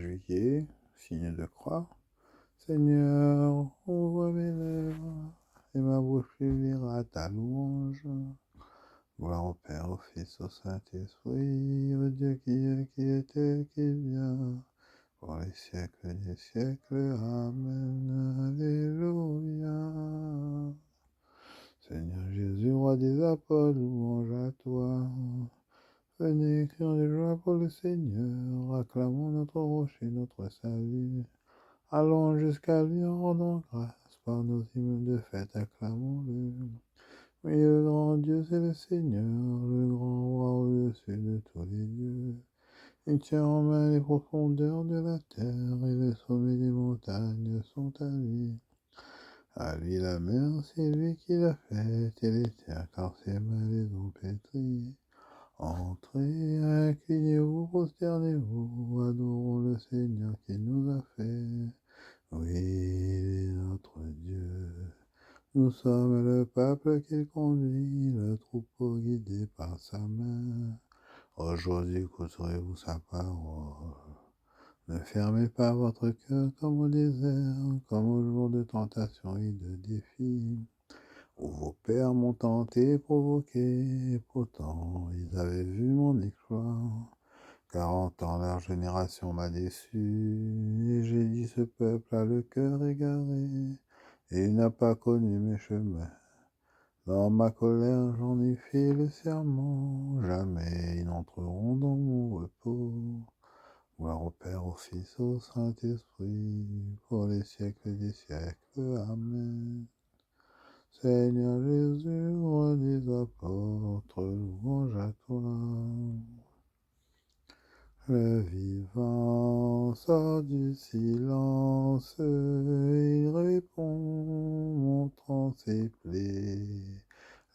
juillet, signe de croix. Seigneur, ouvre mes lèvres, et ma bouche publiera ta louange. Gloire au Père, au Fils, au Saint-Esprit, au Dieu qui était, qui vient, pour les siècles des siècles. Amen. Alléluia. Seigneur Jésus, roi des apôtres, louange à toi. Venez, crions de joie pour le Seigneur, acclamons notre rocher, notre salut. Allons jusqu'à lui en rendant grâce, par nos hymnes de fête, acclamons-le. Oui, le grand Dieu, c'est le Seigneur, le grand roi au-dessus de tous les dieux. Il tient en main les profondeurs de la terre, et les sommets des montagnes sont à lui. À lui la mer, c'est lui qui l'a faite, et les terres, car ses mains les ont pétries. Entrez, inclinez-vous, prosternez-vous, adorons le Seigneur qui nous a fait. Oui, il est notre Dieu. Nous sommes le peuple qu'il conduit, le troupeau guidé par sa main. Aujourd'hui, écouterez-vous sa parole. Ne fermez pas votre cœur comme au désert, comme au jour de tentation et de défi, où vos pères m'ont tenté et provoqué, et pourtant ils avaient vu mon exploit. 40 ans, leur génération m'a déçu, et j'ai dit ce peuple a le cœur égaré, et il n'a pas connu mes chemins. Dans ma colère, j'en ai fait le serment, jamais ils n'entreront dans mon repos. Gloire au Père, au Fils, au Saint-Esprit, pour les siècles des siècles. Amen. Seigneur Jésus, roi des apôtres, louange à toi. Le vivant sort du silence, il répond, montrant ses plaies.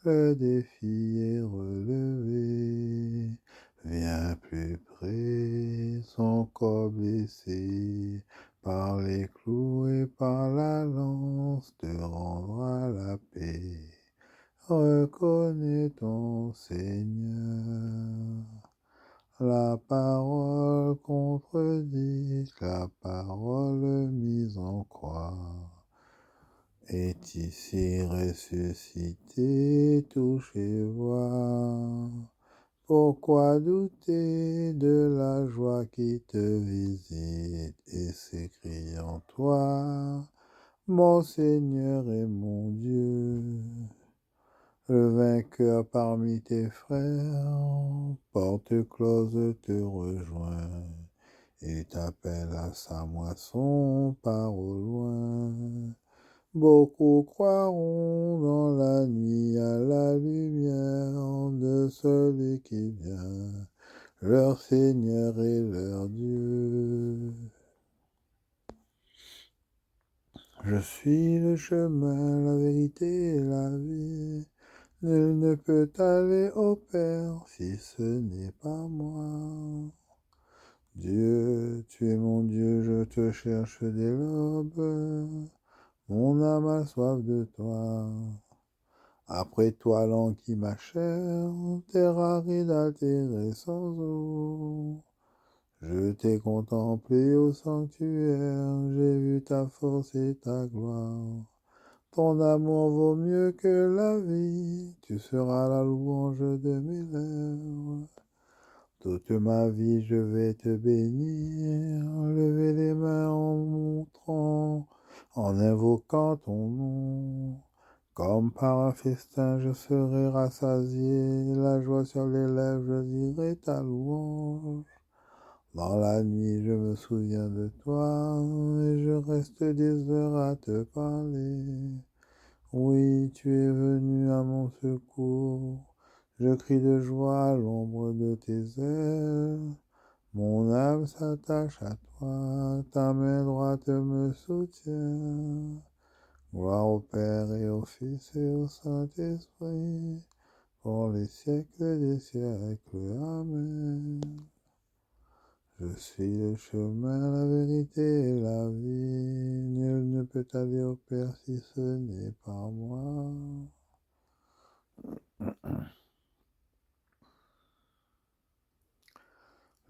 Le défi est relevé, viens plus près, son corps blessé, par les clous et par la lance, te rendra la paix. Reconnais ton Seigneur. La parole contredite, la parole mise en croix, est ici ressuscité, touché, voir. Pourquoi douter de la joie qui te visite et s'écrie en toi, mon Seigneur et mon Dieu? Le vainqueur parmi tes frères, porte close te rejoint, et t'appelle à sa moisson par au loin. Beaucoup croiront dans la nuit à la lumière de celui qui vient, leur Seigneur et leur Dieu. Je suis le chemin, la vérité et la vie. Nul ne peut aller au Père si ce n'est pas moi. Dieu, tu es mon Dieu, je te cherche dès l'aube. Mon âme a soif de toi. Après toi, languit ma chair, terre aride altérée sans eau. Je t'ai contemplé au sanctuaire, j'ai vu ta force et ta gloire. Ton amour vaut mieux que la vie, tu seras la louange de mes lèvres. Toute ma vie je vais te bénir, lever les mains en montrant, en invoquant ton nom. Comme par un festin je serai rassasié, la joie sur les lèvres je dirai ta louange. Dans la nuit je me souviens de toi, et je reste des heures à te parler. Oui, tu es venu à mon secours, je crie de joie à l'ombre de tes ailes. Mon âme s'attache à toi, ta main droite me soutient. Gloire au Père et au Fils et au Saint-Esprit, pour les siècles des siècles. Amen. Je suis le chemin, la vérité et la vie. Nul ne peut aller au Père si ce n'est par moi.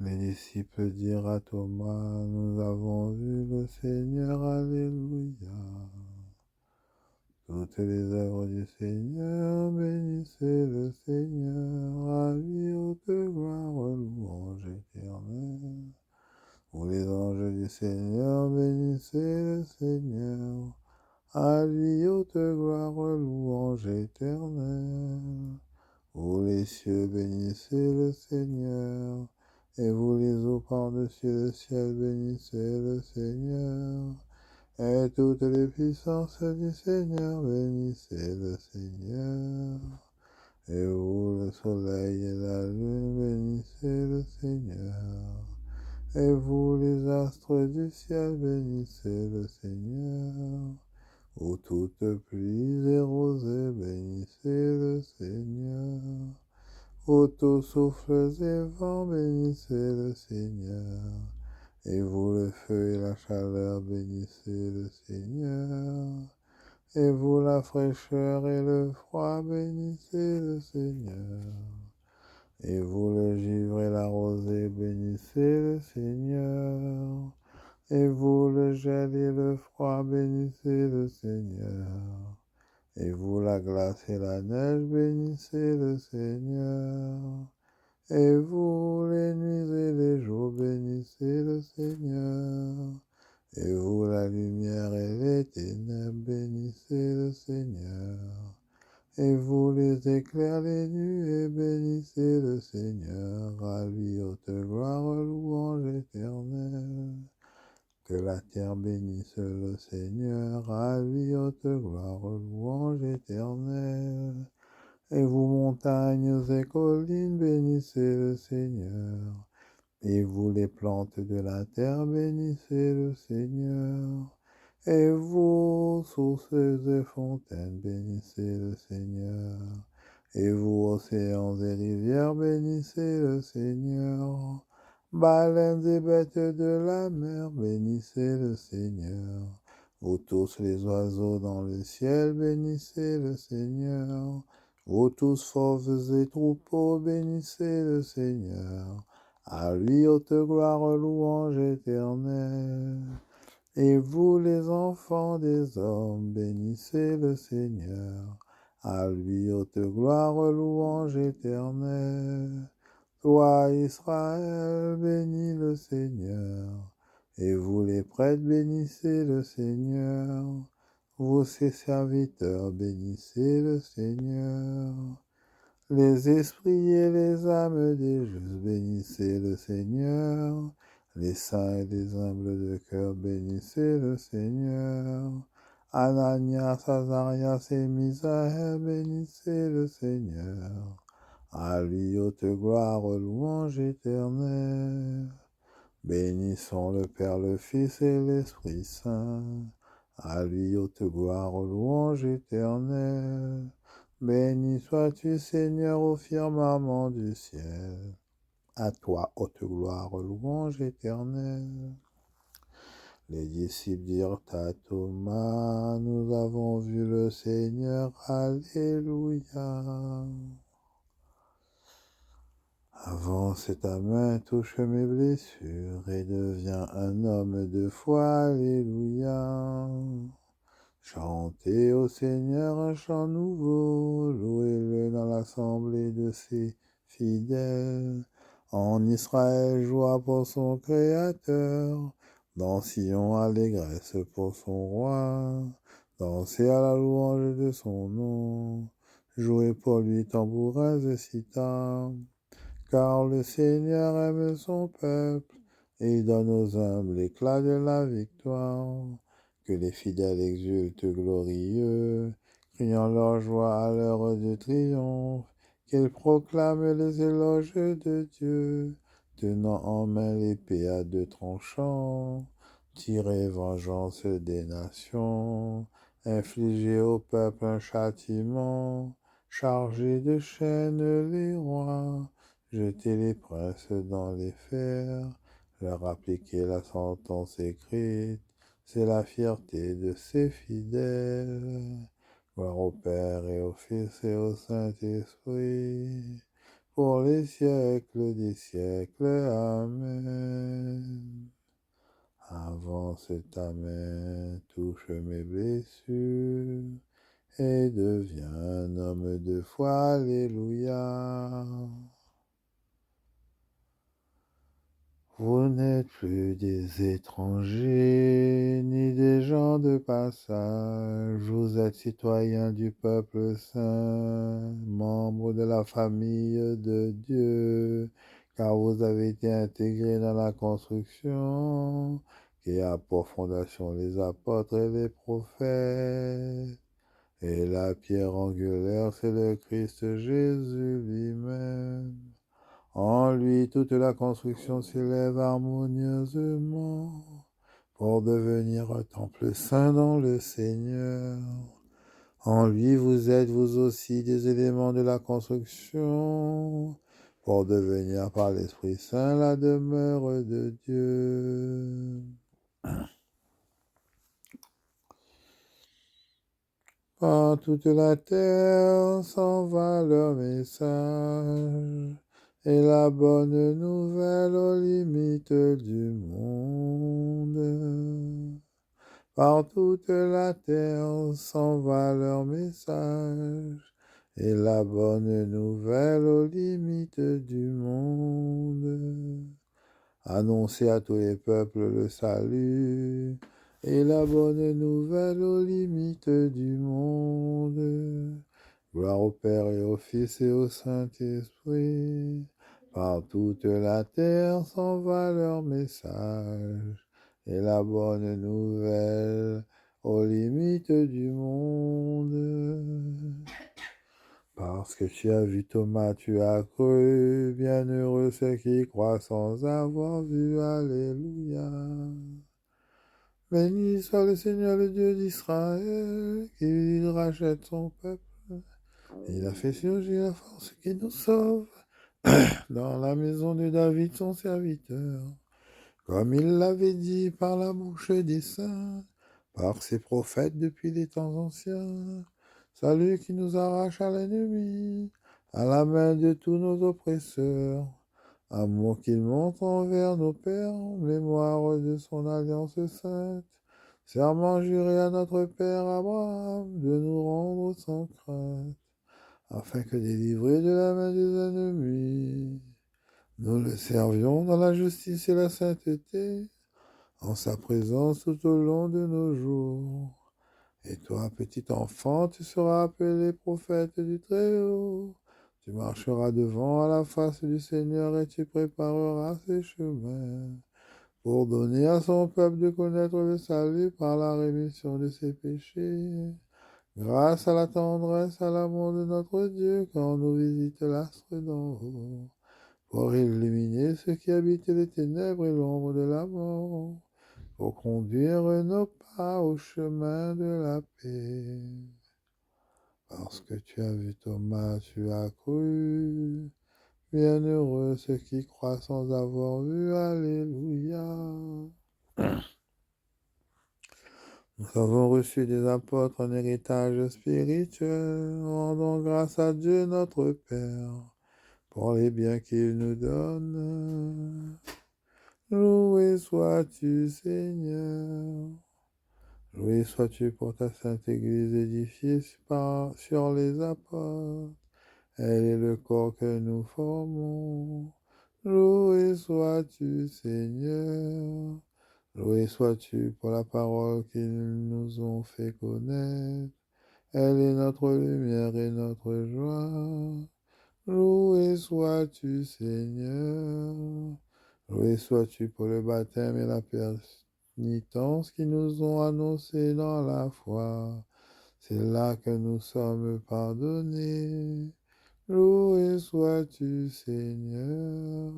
Les disciples dirent à Thomas, nous avons vu le Seigneur, alléluia. Toutes les œuvres du Seigneur, bénissez le Seigneur, à lui haute gloire, louange éternelle. Vous les anges du Seigneur, bénissez le Seigneur, à lui haute gloire, louange éternelle. Vous les cieux, bénissez le Seigneur, et vous les eaux par-dessus le ciel, bénissez le Seigneur. Et toutes les puissances du Seigneur, bénissez le Seigneur. Et vous, le soleil et la lune, bénissez le Seigneur. Et vous, les astres du ciel, bénissez le Seigneur. Ô toutes pluies et rosées, bénissez le Seigneur. Ô tous souffles et vents, bénissez le Seigneur. Et vous, le feu et la chaleur, bénissez le Seigneur. Et vous, la fraîcheur et le froid, bénissez le Seigneur. Et vous, le givre et la rosée, bénissez le Seigneur. Et vous, le gel et le froid, bénissez le Seigneur. Et vous, la glace et la neige, bénissez le Seigneur. Et vous, les nuits et les jours, bénissez le Seigneur. Et vous, la lumière et les ténèbres, bénissez le Seigneur. Et vous, les éclairs, les nuées, bénissez le Seigneur. À lui haute gloire, louange éternelle. Que la terre bénisse le Seigneur. À lui haute gloire, louange éternelle. Et vous, montagnes et collines, bénissez le Seigneur. Et vous, les plantes de la terre, bénissez le Seigneur. Et vous, sources et fontaines, bénissez le Seigneur. Et vous, océans et rivières, bénissez le Seigneur. Baleines et bêtes de la mer, bénissez le Seigneur. Vous tous les oiseaux dans le ciel, bénissez le Seigneur. Vous tous fauves et troupeaux, bénissez le Seigneur. À lui haute gloire, louange éternelle. Et vous les enfants des hommes, bénissez le Seigneur. À lui haute gloire, louange éternelle. Toi, Israël, bénis le Seigneur. Et vous les prêtres, bénissez le Seigneur. Vous ses serviteurs, bénissez le Seigneur. Les esprits et les âmes des justes, bénissez le Seigneur. Les saints et les humbles de cœur, bénissez le Seigneur. Ananias, Azarias et Misaël, bénissez le Seigneur. À lui haute gloire, louange éternelle. Bénissons le Père, le Fils et l'Esprit Saint. À lui haute gloire, louange éternelle. Béni sois-tu, Seigneur, au firmament du ciel. À toi, haute gloire, louange éternelle. Les disciples dirent à Thomas, nous avons vu le Seigneur, alléluia. Avance ta main, touche mes blessures, et deviens un homme de foi, alléluia. Chantez au Seigneur un chant nouveau, louez-le dans l'assemblée de ses fidèles. En Israël, joie pour son Créateur, dans Sion, allégresse pour son roi. Dansez à la louange de son nom, jouez pour lui tambourins et cithars. Car le Seigneur aime son peuple, et donne aux humbles l'éclat de la victoire. Que les fidèles exultent glorieux, criant leur joie à l'heure de triomphe, qu'ils proclament les éloges de Dieu, tenant en main l'épée à deux tranchants, tirez vengeance des nations, infligez au peuple un châtiment, chargez de chaînes les rois, jetez les princes dans les fers, leur appliquez la sentence écrite. C'est la fierté de ses fidèles. Gloire au Père et au Fils et au Saint-Esprit, pour les siècles des siècles. Amen. Avance ta main, touche mes blessures, et deviens un homme de foi. Alléluia. Vous n'êtes plus des étrangers, ni des gens de passage, vous êtes citoyens du peuple saint, membres de la famille de Dieu, car vous avez été intégrés dans la construction qui a pour fondation les apôtres et les prophètes. Et la pierre angulaire, c'est le Christ Jésus lui-même. En lui, toute la construction s'élève harmonieusement pour devenir un temple saint dans le Seigneur. En lui, vous êtes vous aussi des éléments de la construction pour devenir par l'Esprit Saint la demeure de Dieu. Par toute la terre s'en va leur message, et la bonne nouvelle aux limites du monde. Par toute la terre s'en va leur message, et la bonne nouvelle aux limites du monde. Annoncez à tous les peuples le salut, et la bonne nouvelle aux limites du monde. Gloire au Père et au Fils et au Saint-Esprit. Par toute la terre s'en va leur message, et la bonne nouvelle aux limites du monde. Parce que tu as vu Thomas, tu as cru, bienheureux ceux qui croient sans avoir vu. Alléluia. Béni soit le Seigneur, le Dieu d'Israël, qui rachète son peuple. Il a fait surgir la force qui nous sauve dans la maison de David, son serviteur, comme il l'avait dit par la bouche des saints, par ses prophètes depuis les temps anciens. Salut qui nous arrache à l'ennemi, à la main de tous nos oppresseurs. Amour qu'il montre envers nos pères, mémoire de son alliance sainte. Serment juré à notre père Abraham de nous rendre sans crainte, afin que délivrés de la main des ennemis, nous le servions dans la justice et la sainteté, en sa présence tout au long de nos jours. Et toi, petit enfant, tu seras appelé prophète du Très-Haut. Tu marcheras devant à la face du Seigneur et tu prépareras ses chemins pour donner à son peuple de connaître le salut par la rémission de ses péchés. Grâce à la tendresse, à l'amour de notre Dieu, quand nous visite l'astre d'en haut, pour illuminer ceux qui habitent les ténèbres et l'ombre de la mort, pour conduire nos pas au chemin de la paix. Parce que tu as vu Thomas, tu as cru. Bienheureux ceux qui croient sans avoir vu. Alléluia. Nous avons reçu des apôtres un héritage spirituel. Rendons grâce à Dieu notre Père pour les biens qu'il nous donne. Loué sois-tu, Seigneur. Loué sois-tu pour ta sainte Église édifiée sur les apôtres. Elle est le corps que nous formons. Loué sois-tu, Seigneur. Loué sois-tu pour la parole qu'ils nous ont fait connaître. Elle est notre lumière et notre joie. Loué sois-tu, Seigneur. Loué sois-tu pour le baptême et la pénitence qui nous ont annoncés dans la foi. C'est là que nous sommes pardonnés. Loué sois-tu, Seigneur.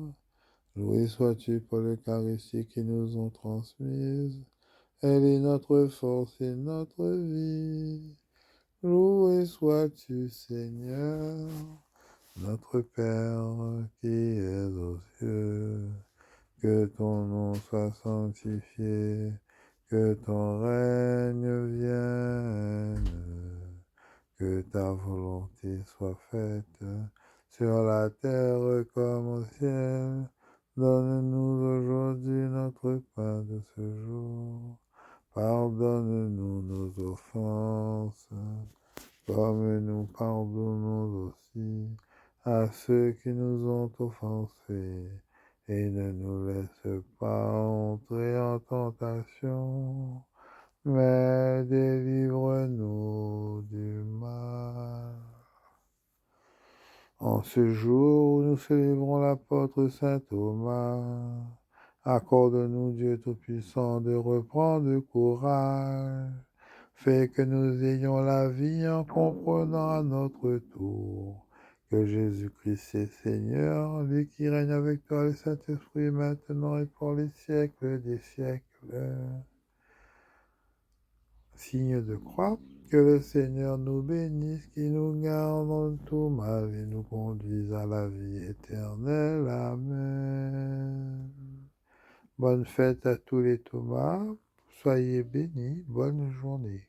Loué sois-tu pour l'Eucharistie qui nous ont transmise. Elle est notre force et notre vie. Loué sois-tu, Seigneur, notre Père qui es aux cieux. Que ton nom soit sanctifié, que ton règne vienne, que ta volonté soit faite sur la terre comme au ciel. Donne-nous aujourd'hui notre pain de ce jour. Pardonne-nous nos offenses, comme nous pardonnons aussi à ceux qui nous ont offensés. Et ne nous laisse pas entrer en tentation, mais délivre-nous du mal. En ce jour où nous célébrons l'apôtre saint Thomas, accorde-nous, Dieu Tout-Puissant, de reprendre courage. Fais que nous ayons la vie en comprenant à notre tour que Jésus-Christ est Seigneur, lui qui règne avec toi, le Saint-Esprit, maintenant et pour les siècles des siècles. Signe de croix, que le Seigneur nous bénisse, qu'il nous garde de tout mal et nous conduise à la vie éternelle. Amen. Bonne fête à tous les Thomas, soyez bénis, bonne journée.